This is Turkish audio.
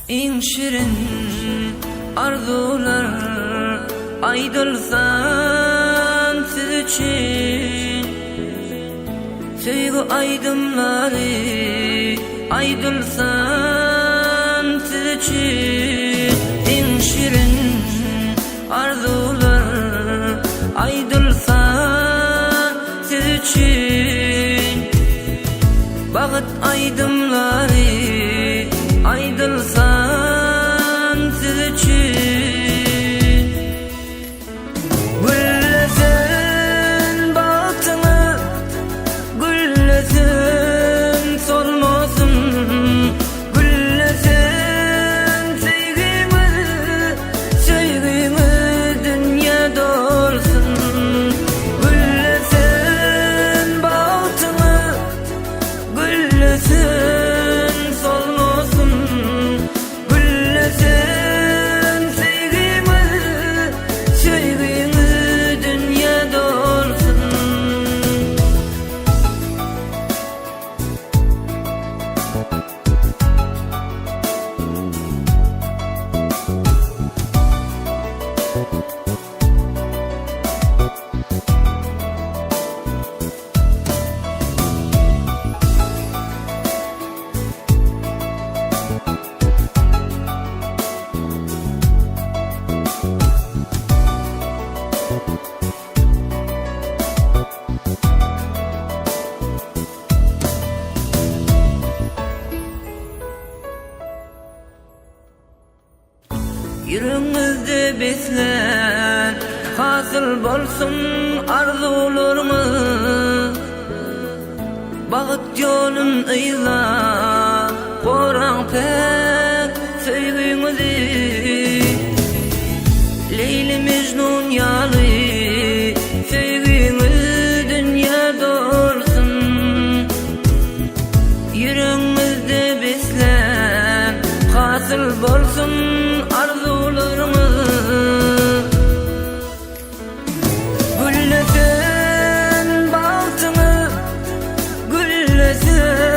En şirin arzular aydılsan siz için, sevgi aydımları aydılsan siz için. En şirin arzular aydılsan siz için, bağıt aydımları aydılsan siz için. Güllesin bağıtını, güllesin solmasın, güllesin sevgimiz, sevgimiz dünyada olsun. Güllesin bağıtını, güllesin solmasın, güllesin sevgimiz, sevgimiz dünyada olsun. Yüreğimizde beslen, hasıl bolsun arzularımız. Bağıt yolun ıyla, koran pek sevgimizi. Leyli Mecnun yalı, sevgimiz dünyada olsun. Yüreğimizde beslen, hasıl bolsun arzularımız. Güllesin bağıtını, güllesin